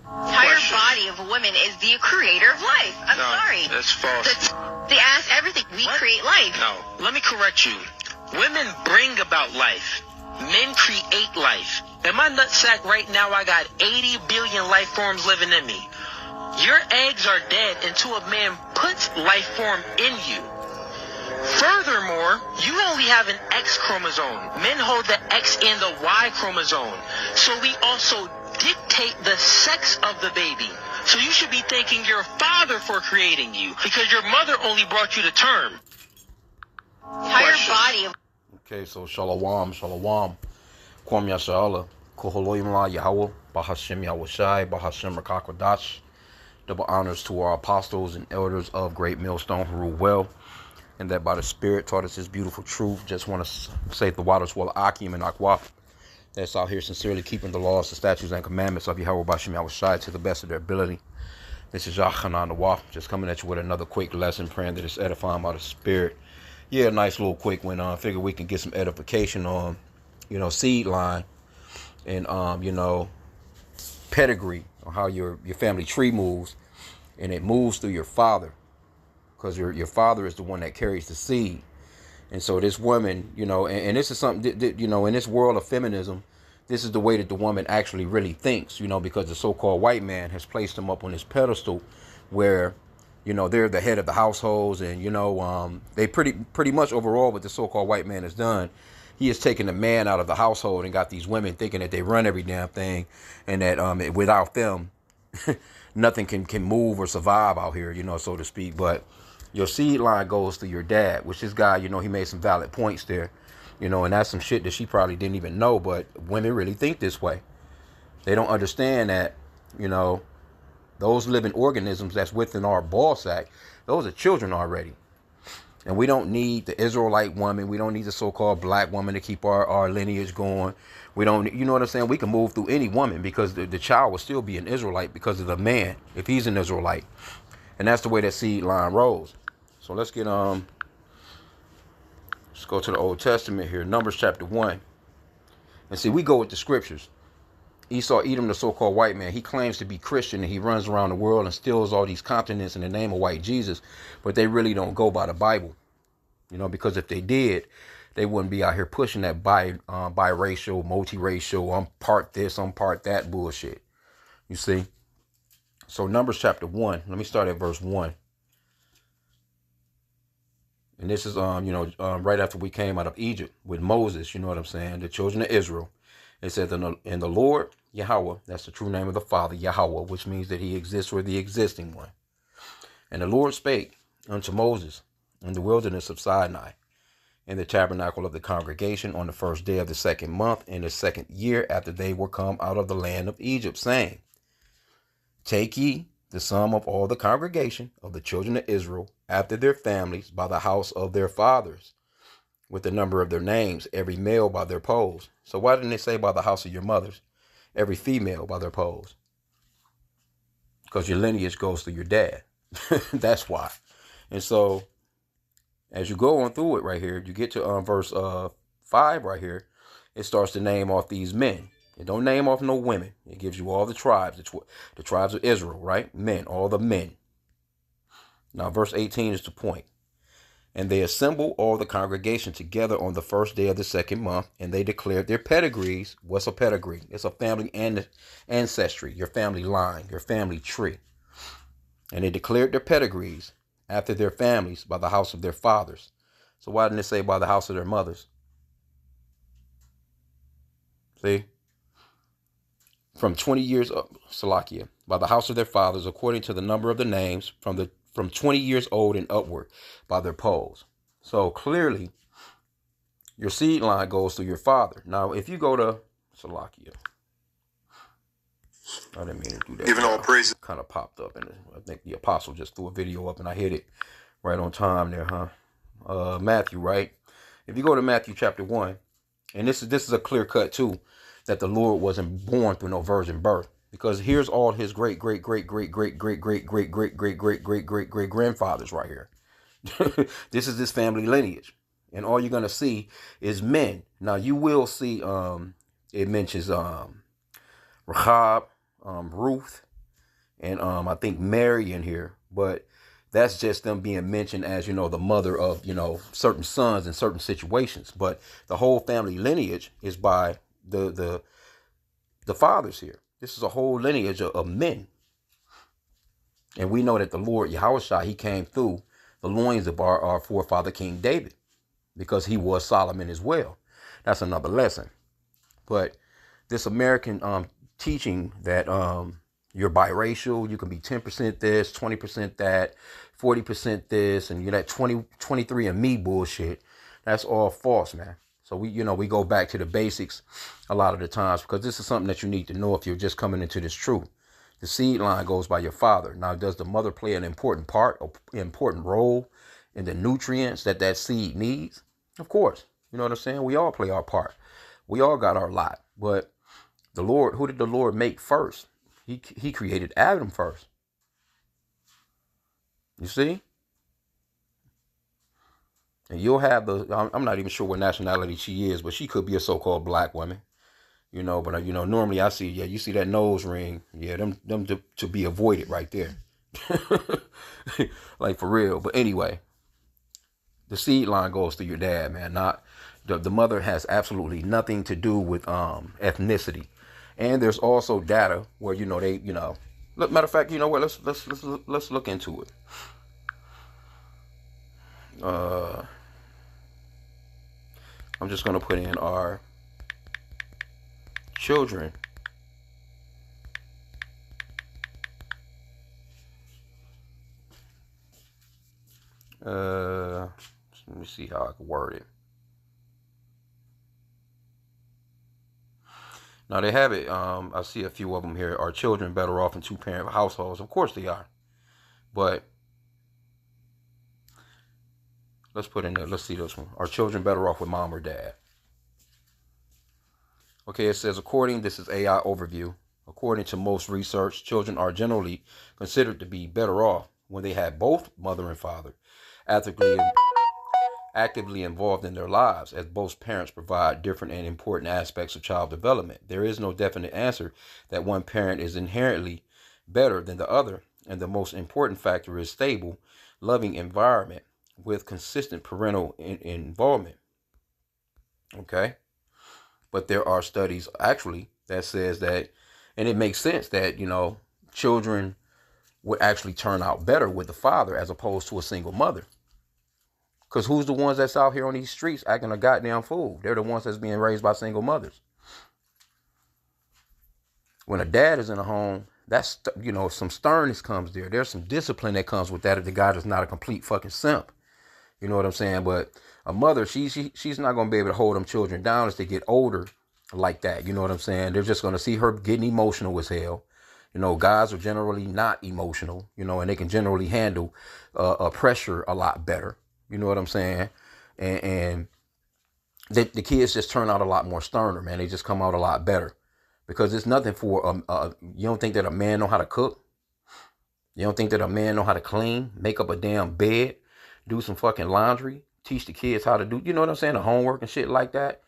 entire body of a woman is the creator of life. I'm sorry. That's false. They ask everything. We create life. No, let me correct you. Women bring about life. Men create life. In my nutsack right now, I got 80 billion life forms living in me. Your eggs are dead until a man puts life form in you. Furthermore, you only have an X chromosome. Men hold the X and the Y chromosome. So we also dictate the sex of the baby. So you should be thanking your father for creating you, because your mother only brought you to term. Entire body of... Okay, so shalom. Kwam Yashala, Koholoim La Yahweh, Bahashem Yahushai, Bahashem Rakakwadash. Double honors to our apostles and elders of Great Millstone who rule well, and that by the Spirit taught us His beautiful truth. Just want to say the waters will H.I.M and Akwaf. That's out here sincerely keeping the laws, the statutes, and commandments of Yahweh Bahashem Yahushai to the best of their ability. This is Yachanan Nawaf, just coming at you with another quick lesson, praying that it's edifying by the Spirit. Yeah, a nice little quick one. I figure we can get some edification on, seed line and, pedigree, or how your family tree moves, and it moves through your father, because your father is the one that carries the seed. And so this woman, and this is something that, in this world of feminism, this is the way that the woman actually really thinks, because the so-called white man has placed them up on this pedestal where, they're the head of the households, and, they pretty much overall what the so-called white man has done, he has taken the man out of the household and got these women thinking that they run every damn thing, and that without them, nothing can move or survive out here, so to speak. But your seed line goes through your dad, which this guy, he made some valid points there, and that's some shit that she probably didn't even know, but women really think this way. They don't understand that, those living organisms that's within our ball sack, those are children already. And we don't need the Israelite woman. We don't need the so-called black woman to keep our lineage going. We don't, you know what I'm saying? We can move through any woman, because the child will still be an Israelite because of the man, if he's an Israelite. And that's the way that seed line rolls. So let's go to the Old Testament here, Numbers chapter 1. And see, we go with the scriptures. Esau Edom, the so-called white man, he claims to be Christian, and he runs around the world and steals all these continents in the name of white Jesus, but they really don't go by the Bible, because if they did, they wouldn't be out here pushing that biracial, multiracial, I'm part this, I'm part that bullshit. You see? So Numbers chapter 1, let me start at verse 1. And this is, right after we came out of Egypt with Moses, you know what I'm saying, the children of Israel. It says, and the Lord, Yahweh, that's the true name of the Father, Yahweh, which means that he exists or the existing one. And the Lord spake unto Moses in the wilderness of Sinai, in the tabernacle of the congregation, on the first day of the 2nd month, in the 2nd year after they were come out of the land of Egypt, saying, take ye the sum of all the congregation of the children of Israel after their families by the house of their fathers, with the number of their names, every male by their poles. So why didn't they say by the house of your mothers, every female by their poles? Because your lineage goes through your dad. That's why. And so as you go on through it right here, you get to verse 5 right here, it starts to name off these men. It don't name off no women. It gives you all the tribes, the tribes of Israel, right? Men, all the men. Now verse 18 is the point. And they assembled all the congregation together on the first day of the 2nd month, and they declared their pedigrees. What's a pedigree? It's a family and ancestry, your family line, your family tree. And they declared their pedigrees after their families by the house of their fathers. So why didn't it say by the house of their mothers? See? From 20 years up, Salakia, by the house of their fathers, according to the number of the names, from 20 years old and upward, by their poles. So clearly, your seed line goes through your father. Now, if you go to Salakia, I didn't mean to do that. Giving all praise. Kind of popped up, and I think the apostle just threw a video up, and I hit it right on time there, huh? Matthew, right? If you go to Matthew chapter 1, and this is a clear cut too, that the Lord wasn't born through no virgin birth. Because here's all his great grandfathers right here. This is his family lineage. And all you're going to see is men. Now you will see, it mentions Rahab, Ruth, and I think Mary in here, but that's just them being mentioned as, the mother of, certain sons in certain situations. But the whole family lineage is by the fathers here. This is a whole lineage of men. And we know that the Lord Yahushua, he came through the loins of our forefather King David, because he was Solomon as well. That's another lesson. But this American teaching that you're biracial, you can be 10% this, 20% that, 40% this, and you're that 23 and me bullshit, that's all false, man. So we go back to the basics a lot of the times, because this is something that you need to know if you're just coming into this truth. The seed line goes by your father. Now, does the mother play an important part, an important role in the nutrients that seed needs? Of course. You know what I'm saying? We all play our part. We all got our lot. But the Lord, who did the Lord make first? He created Adam first. You see? And you'll have I'm not even sure what nationality she is, but she could be a so-called black woman. But normally I see, you see that nose ring, them to be avoided right there. Like, for real. But anyway, the seed line goes through your dad, man. Not the mother has absolutely nothing to do with ethnicity. And there's also data where matter of fact, you know what? Let's look into it. I'm just gonna put in our children. Let me see how I can word it. Now they have it. I see a few of them here. Are children better off in two-parent households? Of course they are. But let's see this one. Are children better off with mom or dad? Okay, it says, this is AI overview. According to most research, children are generally considered to be better off when they have both mother and father actively involved in their lives, as both parents provide different and important aspects of child development. There is no definite answer that one parent is inherently better than the other, and the most important factor is stable, loving environment with consistent parental involvement. Okay? But there are studies actually that says that, and it makes sense that, children would actually turn out better with the father as opposed to a single mother. Because who's the ones that's out here on these streets acting a goddamn fool? They're the ones that's being raised by single mothers. When a dad is in a home, that's, some sternness comes there. There's some discipline that comes with that if the guy is not a complete fucking simp. You know what I'm saying? But a mother, she's not going to be able to hold them children down as they get older like that. You know what I'm saying? They're just going to see her getting emotional as hell. Guys are generally not emotional, and they can generally handle pressure a lot better. You know what I'm saying? And the kids just turn out a lot more sterner, man. They just come out a lot better, because it's nothing for you don't think that a man know how to cook? You don't think that a man know how to clean, make up a damn bed, do some fucking laundry, teach the kids how to do, what I'm saying, the homework and shit like that?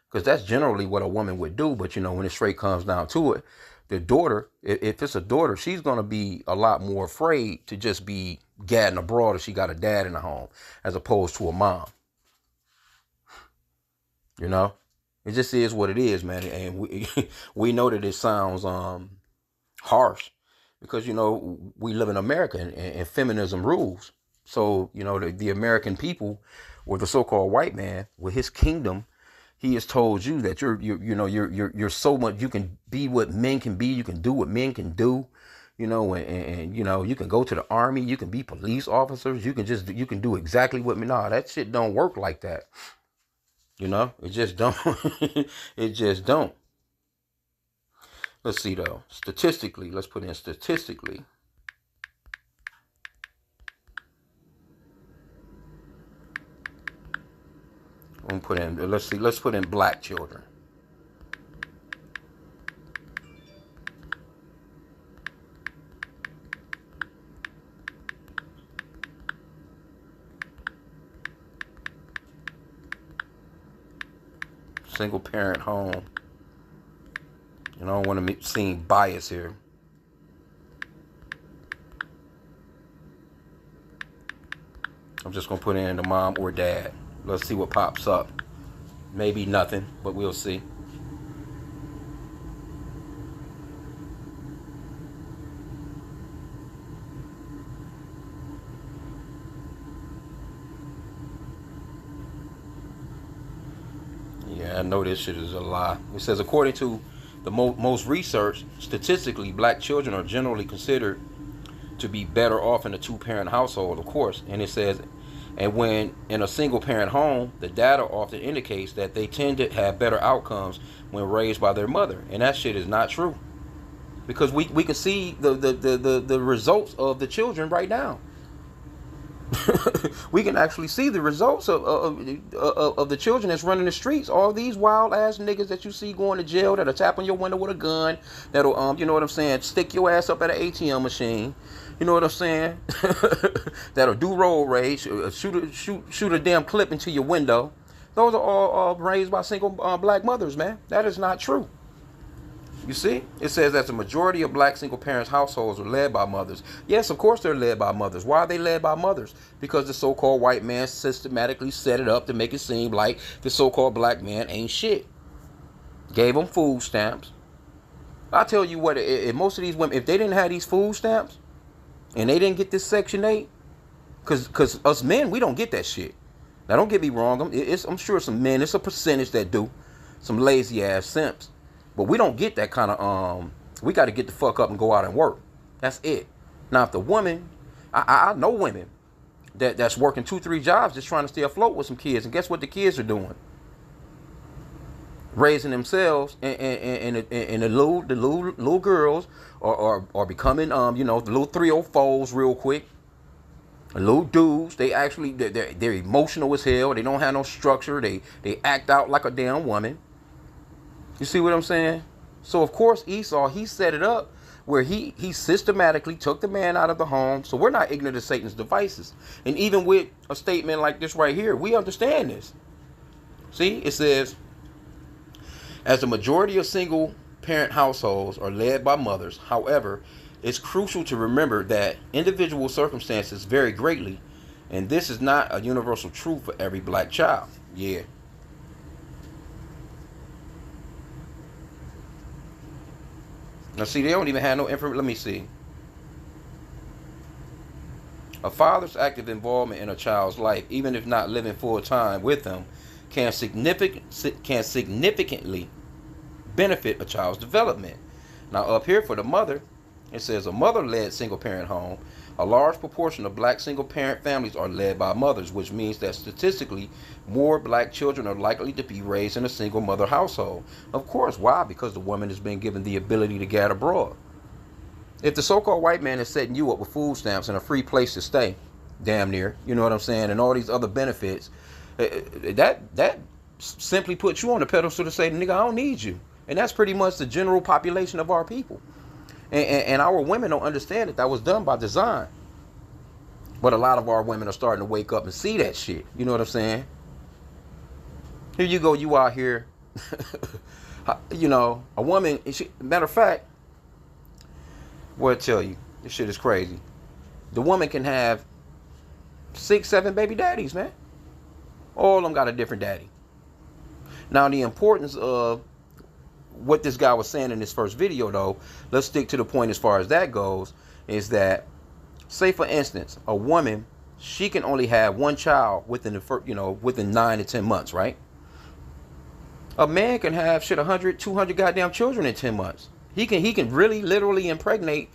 Because that's generally what a woman would do. But, when it straight comes down to it, the daughter, if it's a daughter, she's going to be a lot more afraid to just be gadding abroad if she got a dad in the home, as opposed to a mom. It just is what it is, man. And we know that it sounds harsh, because, we live in America, and feminism rules. So, the American people, or the so-called white man with his kingdom, he has told you that you're so much, you can be what men can be, you can do what men can do, and you can go to the army, you can be police officers, you can do exactly what men. Nah, that shit don't work like that. It just don't. It just don't. Let's see though. Statistically, let's put in statistically. Let's put in black children. Single parent home. I don't want to seem biased here. I'm just gonna put in the mom or dad. Let's see what pops up. Maybe nothing, but we'll see. Yeah, I know this shit is a lie. It says, according to the most research, statistically, black children are generally considered to be better off in a two-parent household, of course. And it says, and when in a single-parent home, the data often indicates that they tend to have better outcomes when raised by their mother. And that shit is not true. Because we can see the results of the children right now. We can actually see the results of the children that's running the streets. All these wild ass niggas that you see going to jail, that'll tap on your window with a gun, that'll you know what I'm saying, stick your ass up at an ATM machine. You know what I'm saying? That'll do road rage, shoot a damn clip into your window. Those are all raised by single black mothers, man. That is not true. You see, it says that the majority of black single parents households are led by mothers. Yes, of course they're led by mothers. Why are they led by mothers? Because the so-called white man systematically set it up to make it seem like the so-called black man ain't shit. Gave them food stamps. I tell you what, if most of these women, if they didn't have these food stamps and they didn't get this Section 8, because us men, we don't get that shit. Now, don't get me wrong. I'm sure some men, it's a percentage that do. Some lazy ass simps. But we don't get that kind of, we got to get the fuck up and go out and work. That's it. Now, if the woman, I know women that's working 2-3 jobs just trying to stay afloat with some kids. And guess what the kids are doing? Raising themselves and the little girls are becoming, you know, the little 304s real quick. The little dudes, they're emotional as hell. They don't have no structure. They act out like a damn woman. You see what I'm saying? So, of course, Esau, he set it up where he systematically took the man out of the home. So we're not ignorant of Satan's devices. And even with a statement like this right here, we understand this. See, it says, as the majority of single-parent households are led by mothers, however, it's crucial to remember that individual circumstances vary greatly, and this is not a universal truth for every black child. Yeah. Now, see, they don't even have no information. Let me see. A father's active involvement in a child's life, even if not living full time with them, can significantly benefit a child's development. Now, up here for the mother, it says a mother-led single-parent home. A large proportion of black single-parent families are led by mothers, which means that statistically, more black children are likely to be raised in a single-mother household. Of course, why? Because the woman has been given the ability to get abroad. If the so-called white man is setting you up with food stamps and a free place to stay, damn near, you know what I'm saying, and all these other benefits, that simply puts you on the pedestal to say, nigga, I don't need you. And that's pretty much the general population of our people. And our women don't understand that was done by design. But a lot of our women are starting to wake up and see that shit. You know what I'm saying? Here you go, you out here. You know, a woman, matter of fact, what I tell you, this shit is crazy. The woman can have 6, 7 baby daddies, man. All of them got a different daddy. Now, the importance of what this guy was saying in his first video, though, let's stick to the point as far as that goes, is that, say for instance, a woman, she can only have one child within the first, within 9 to 10 months, right? A man can have 100, 200 goddamn children in 10 months. He can really literally impregnate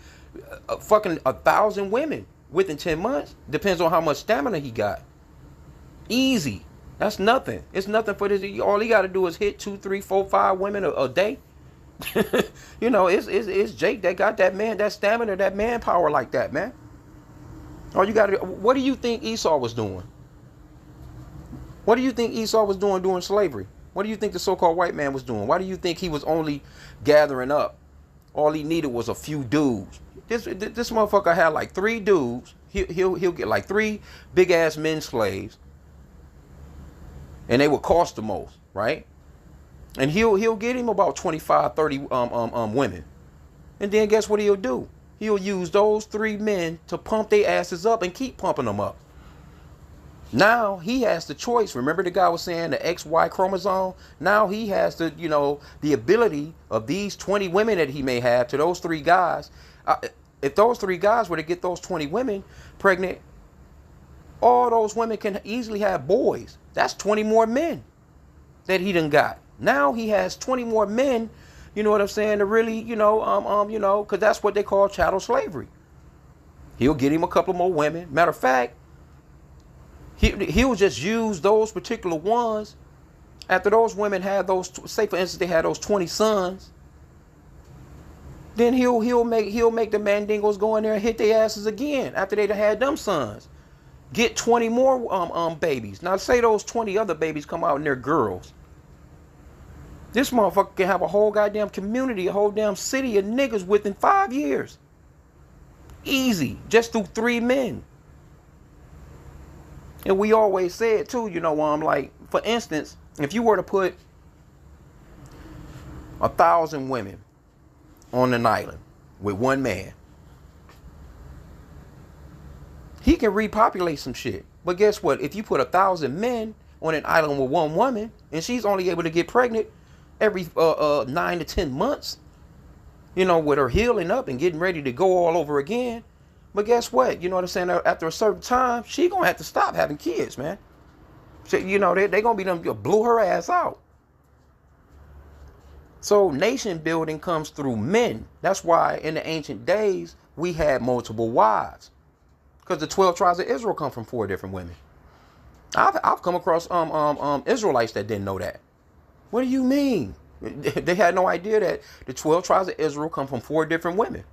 fucking 1,000 women within 10 months. Depends on how much stamina he got. Easy. That's nothing. It's nothing for this. All he got to do is hit 2, 3, 4, 5 women a day. It's Jake that got that stamina, that manpower like that, man. All you got to do. What do you think Esau was doing? What do you think Esau was doing during slavery? What do you think the so-called white man was doing? Why do you think he was only gathering up? All he needed was a few dudes. This motherfucker had like 3 dudes. He'll get like 3 big ass men slaves. And they would cost the most, right? And he'll get him about 25, 30 women. And then guess what he'll do? He'll use those 3 men to pump their asses up and keep pumping them up. Now he has the choice. Remember the guy was saying the XY chromosome? Now he has the, the ability of these 20 women that he may have to those 3 guys. If those 3 guys were to get those 20 women pregnant, all those women can easily have boys. That's 20 more men that he done got. Now he has 20 more men, you know what I'm saying, to really, because that's what they call chattel slavery. He'll get him a couple more women. Matter of fact, he'll just use those particular ones after those women had those, say for instance, they had those 20 sons. Then he'll make the mandingos go in there and hit their asses again after they had them sons. Get 20 more babies. Now say those 20 other babies come out and they're girls. This motherfucker can have a whole goddamn community, a whole damn city of niggas within 5 years. Easy. Just through 3 men. And we always said too, like, for instance, if you were to put 1,000 women on an island with one man, he can repopulate some shit. But guess what? If you put 1,000 men on an island with one woman, and she's only able to get pregnant every 9 to 10 months, with her healing up and getting ready to go all over again. But guess what? You know what I'm saying? After a certain time, she gonna have to stop having kids, man. So, they gonna be them blew her ass out. So nation building comes through men. That's why in the ancient days we had multiple wives. Because the 12 tribes of Israel come from 4 different women. I've come across Israelites that didn't know that. What do you mean? They had no idea that the 12 tribes of Israel come from 4 different women.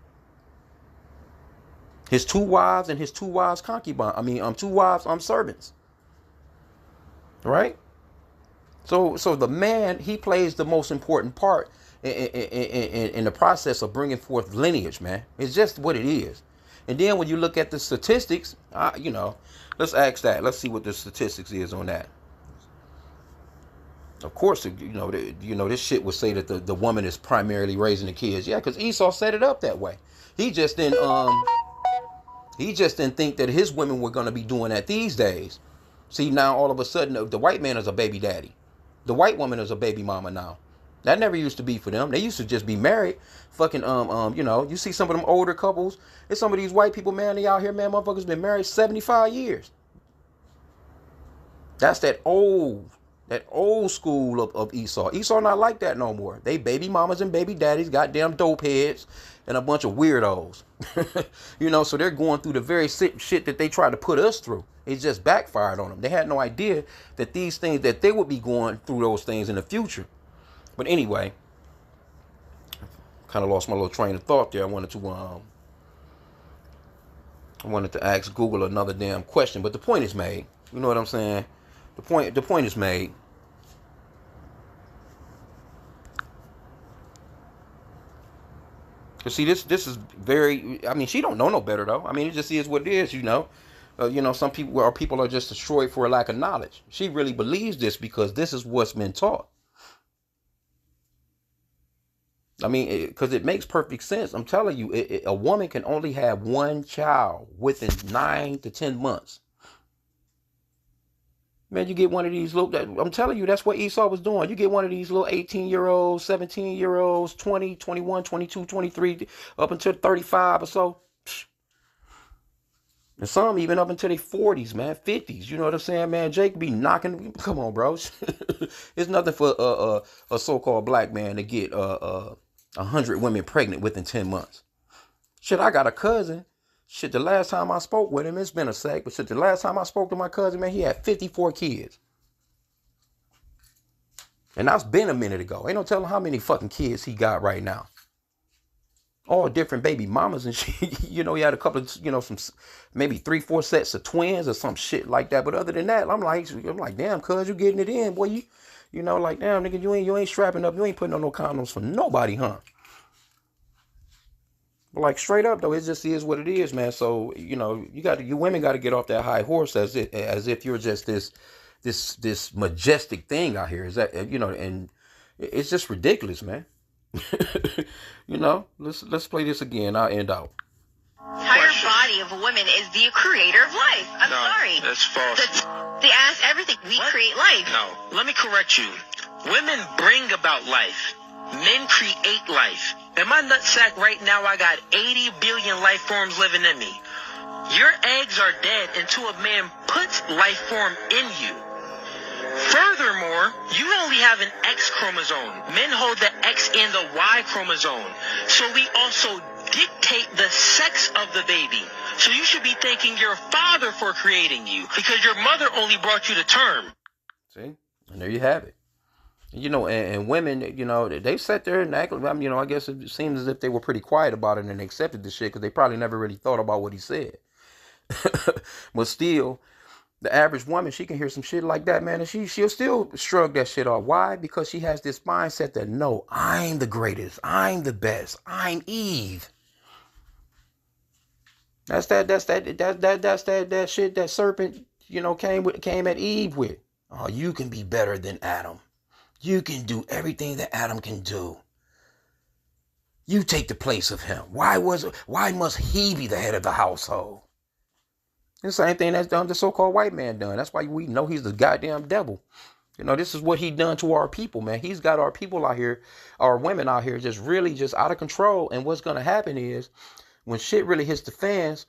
His 2 wives and his 2 wives concubines. 2 wives servants. Right? So the man, he plays the most important part in the process of bringing forth lineage, man. It's just what it is. And then when you look at the statistics, let's ask that. Let's see what the statistics is on that. Of course, this shit would say that the woman is primarily raising the kids. Yeah, because Esau set it up that way. He just didn't think that his women were going to be doing that these days. See, now all of a sudden the white man is a baby daddy. The white woman is a baby mama now. That never used to be for them. They used to just be married. Fucking, you see some of them older couples. It's some of these white people, man, they out here, man, motherfuckers been married 75 years. That's that old school of Esau. Esau not like that no more. They baby mamas and baby daddies, goddamn dope heads, and a bunch of weirdos. So they're going through the very shit that they tried to put us through. It just backfired on them. They had no idea that these things, that they would be going through those things in the future. But anyway, kind of lost my little train of thought there. I wanted to ask Google another damn question, but the point is made. You know what I'm saying? The point is made. You see, this is very. She don't know no better though. It just is what it is. Some people are just destroyed for a lack of knowledge. She really believes this because this is what's been taught. Because it makes perfect sense. I'm telling you, a woman can only have one child within 9 to 10 months. Man, you get one of these little, I'm telling you, that's what Esau was doing. You get one of these little 18-year-olds, 17-year-olds, 20, 21, 22, 23, up until 35 or so. And some even up until their 40s, man, 50s. You know what I'm saying, man? Jake be knocking. Come on, bro. It's nothing for a so-called black man to get 100 women pregnant within 10 months. Shit, I got a cousin. Shit, the last time I spoke with him, it's been a sec, but shit, the last time I spoke to my cousin, man, he had 54 kids. And that's been a minute ago. Ain't no telling how many fucking kids he got right now. All different baby mamas and shit. He had a couple of, some maybe 3-4 sets of twins or some shit like that. But other than that, I'm like, damn, cuz, you getting it in, boy. Like, damn, nigga, you ain't strapping up. You ain't putting on no condoms for nobody, huh? But like straight up though, it just is what it is, man. So you women got to get off that high horse as if you're just this majestic thing out here. Is that and it's just ridiculous, man. Let's play this again. I'll end out. entire body of a woman is the creator of life. I'm sorry. That's false. The ass, everything. We create life. No, let me correct you. Women bring about life. Men create life. In my nutsack right now, I got 80 billion life forms living in me. Your eggs are dead until a man puts life form in you. Furthermore, you only have an X chromosome. Men hold the X and the Y chromosome. So we also dictate the sex of the baby. So you should be thanking your father for creating you, because your mother only brought you to term. See? And there you have it. You know, and women, you know, they sat there and act, you know, I guess it seems as if they were pretty quiet about it and they accepted the shit because they probably never really thought about what he said. But still, the average woman, she can hear some shit like that, man, and she'll still shrug that shit off. Why? Because she has this mindset that, no, I'm the greatest, I'm the best, I'm Eve. That's that shit that serpent, you know, came at Eve with. Oh, you can be better than Adam. You can do everything that Adam can do. You take the place of him. Why must he be the head of the household? The same thing that's done the so-called white man done. That's why we know he's the goddamn devil. You know, this is what he done to our people, man. He's got our people out here, our women out here, just really just out of control. And what's going to happen is when shit really hits the fans,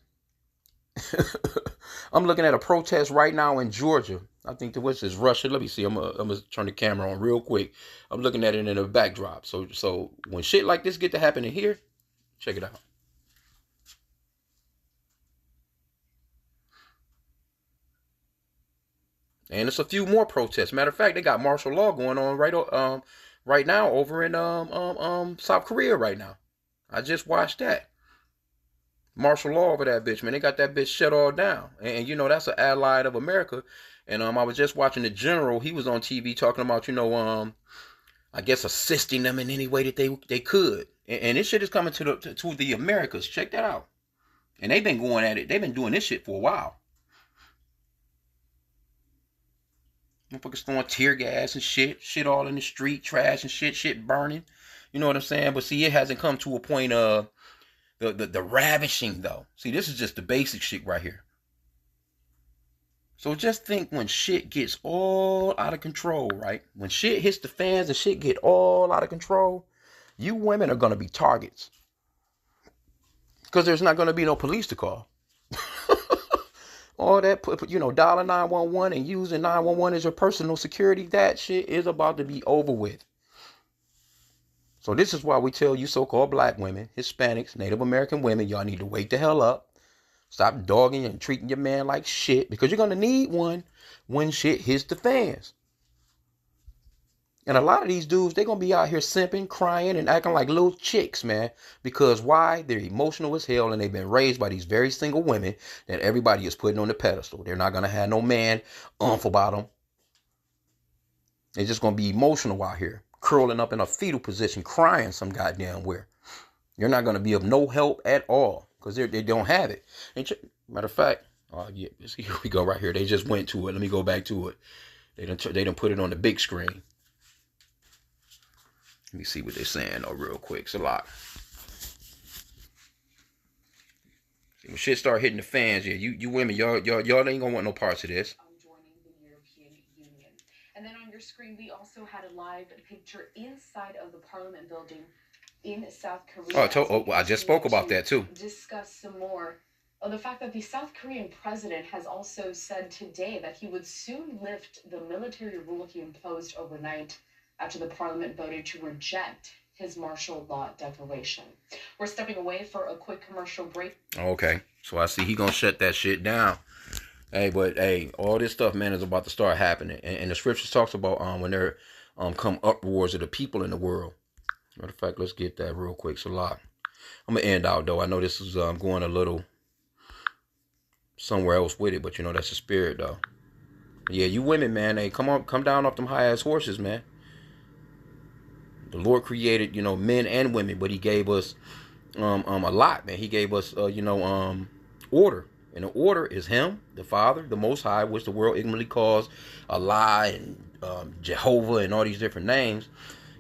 I'm looking at a protest right now in Georgia. I think the which is Russia. Let me see. I'm gonna turn the camera on real quick. I'm looking at it in a backdrop. So when shit like this get to happen in here, check it out. And it's a few more protests. Matter of fact, they got martial law going on right now over in South Korea right now. I just watched that. Martial law over that bitch, man. They got that bitch shut all down. And you know, that's an ally of America. And I was just watching the general. He was on TV talking about, you know, I guess assisting them in any way that they could. And this shit is coming to the Americas. Check that out. And they've been going at it. They've been doing this shit for a while. Motherfuckers throwing tear gas and shit all in the street, trash and shit burning. You know what I'm saying? But see, it hasn't come to a point of the ravishing though. See, this is just the basic shit right here. So just think when shit gets all out of control, right? When shit hits the fans and shit get all out of control, you women are going to be targets. Because there's not going to be no police to call. All that, you know, dial 911 and using 911 as your personal security, that shit is about to be over with. So this is why we tell you so-called black women, Hispanics, Native American women, y'all need to wake the hell up. Stop dogging and treating your man like shit, because you're going to need one when shit hits the fans. And a lot of these dudes, they're going to be out here simping, crying, and acting like little chicks, man. Because why? They're emotional as hell, and they've been raised by these very single women that everybody is putting on the pedestal. They're not going to have no man about them. They're just going to be emotional out here, curling up in a fetal position, crying some goddamn where. You're not going to be of no help at all. Because they don't have it. And matter of fact, yeah, here we go right here. They just went to it. Let me go back to it. They done put it on the big screen. Let me see what they're saying though, real quick. It's a lot. When shit start hitting the fans, yeah, you women, y'all ain't gonna want no parts of this. Joining the European Union. And then on your screen, we also had a live picture inside of the Parliament building in South Korea. I just spoke about that too. Discuss some more of the fact that the South Korean president has also said today that he would soon lift the military rule he imposed overnight after the parliament voted to reject his martial law declaration. We're stepping away for a quick commercial break. Okay, so I see he gonna shut that shit down. Hey, all this stuff, man, is about to start happening. And the scriptures talks about when there come uproars of the people in the world. Matter of fact, let's get that real quick. It's a lot. I'm going to end out, though. I know this is going a little somewhere else with it, but, you know, that's the spirit, though. Yeah, you women, man, hey, come down off them high-ass horses, man. The Lord created, you know, men and women, but he gave us a lot, man. He gave us, order. And the order is him, the Father, the Most High, which the world ignorantly calls Allah and Jehovah and all these different names.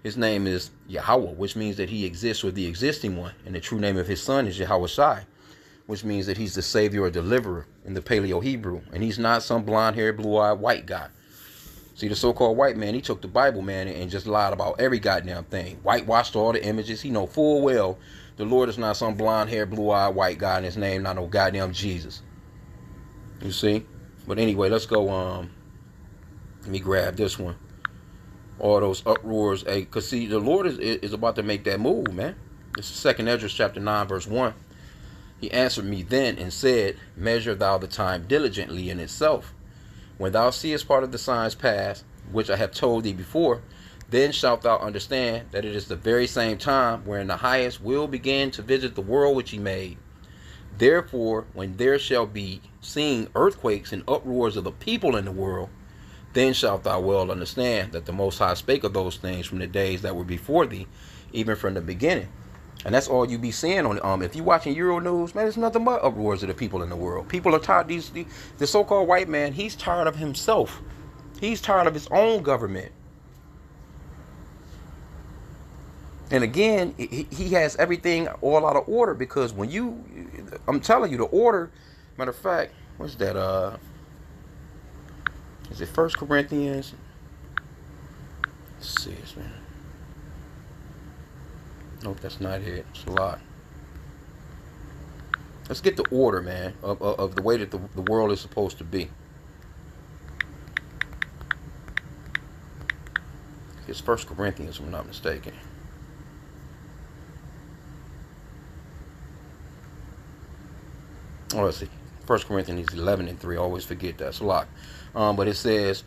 His name is Yahweh, which means that he exists with the existing one. And the true name of his son is Yahweh Shai, which means that he's the savior or deliverer in the Paleo Hebrew. And he's not some blonde-haired, blue-eyed white guy. See, the so-called white man, he took the Bible, man, and just lied about every goddamn thing. Whitewashed all the images. He know full well the Lord is not some blonde-haired, blue-eyed white guy, and his name not no goddamn Jesus. You see? But anyway, let's go, let me grab this one. All those uproars, because see, the Lord is about to make that move, man. This is 2nd Esdras chapter 9, verse 1. He answered me then and said, measure thou the time diligently in itself. When thou seest part of the signs pass, which I have told thee before, then shalt thou understand that it is the very same time wherein the highest will begin to visit the world which he made. Therefore, when there shall be seen earthquakes and uproars of the people in the world, then shalt thou well understand that the Most High spake of those things from the days that were before thee, even from the beginning. And that's all you be seeing on if you watching Euro News, man, it's nothing but uproars of the people in the world. People are tired. The so-called white man, he's tired of himself. He's tired of his own government. And again, he has everything all out of order, because when I'm telling you, the order, matter of fact, what's that? Is it 1 Corinthians? Let's see this, man. Nope, that's not it. It's a lot. Let's get the order, man, of the way that the world is supposed to be. It's 1 Corinthians, if I'm not mistaken. Oh, let's see. 1 Corinthians 11:3. I always forget that. It's a lot. But it says,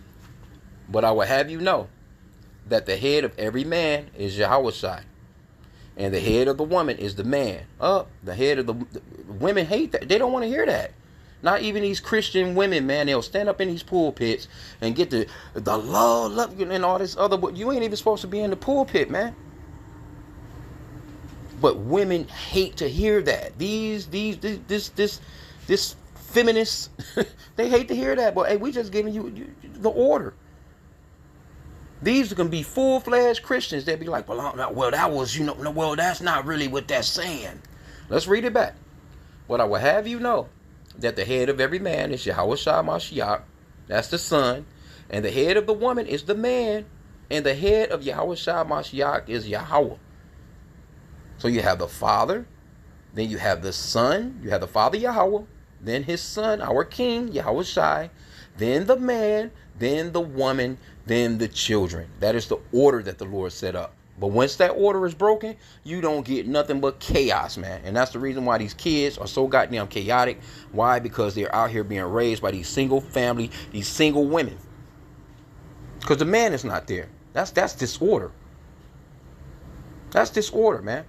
but I will have you know that the head of every man is Yahushua, and the head of the woman is the man. The head of the women hate that. They don't want to hear that. Not even these Christian women, man. They'll stand up in these pulpits and get the love, and all this other. But you ain't even supposed to be in the pulpit, man. But women hate to hear that. This feminists, they hate to hear that. But hey, we just giving you the order. These are going to be full-fledged Christians. They'll be like, well, that was, well, that's not really what that's saying. Let's read it back. But I will have you know that the head of every man is Yahushua Mashiach. That's the son. And the head of the woman is the man. And the head of Yahushua Mashiach is Yahweh. So you have the Father. Then you have the Son. You have the Father Yahweh. Then his Son, our King, Yahushua. Then the man. Then the woman. Then the children. That is the order that the Lord set up. But once that order is broken, you don't get nothing but chaos, man. And that's the reason why these kids are so goddamn chaotic. Why? Because they're out here being raised by these single family, these single women. Because the man is not there. That's disorder. That's disorder, man.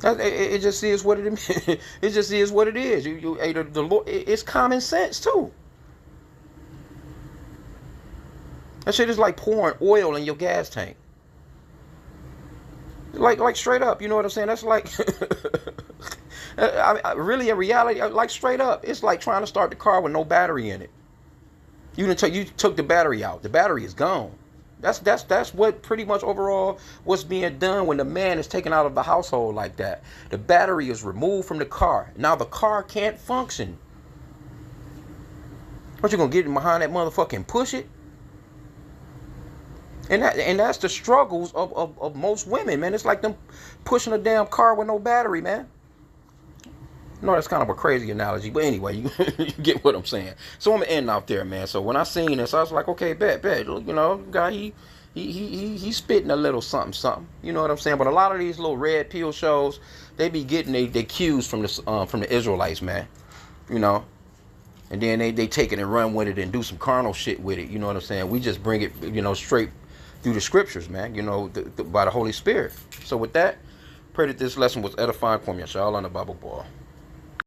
It just is what it is. It just is what it is. The Lord, it's common sense too. That shit is like pouring oil in your gas tank. Like straight up, you know what I'm saying? That's like, really in reality, like straight up, it's like trying to start the car with no battery in it. You took the battery out. The battery is gone. That's what pretty much overall what's being done when the man is taken out of the household like that. The battery is removed from the car. Now the car can't function. What, you gonna get behind that motherfucker and push it? And that's the struggles of most women, man. It's like them pushing a damn car with no battery, man. No, that's kind of a crazy analogy, but anyway, you get what I'm saying. So I'm gonna end out there, man. So when I seen this, I was like, okay, bet. Guy, he's spitting a little something. You know what I'm saying? But a lot of these little red pill shows, they be getting their cues from the Israelites, man. You know, and then they take it and run with it and do some carnal shit with it. You know what I'm saying? We just bring it, straight through the scriptures, man. By the Holy Spirit. So with that, pray that this lesson was edifying for me. Y'all on the Bible Ball.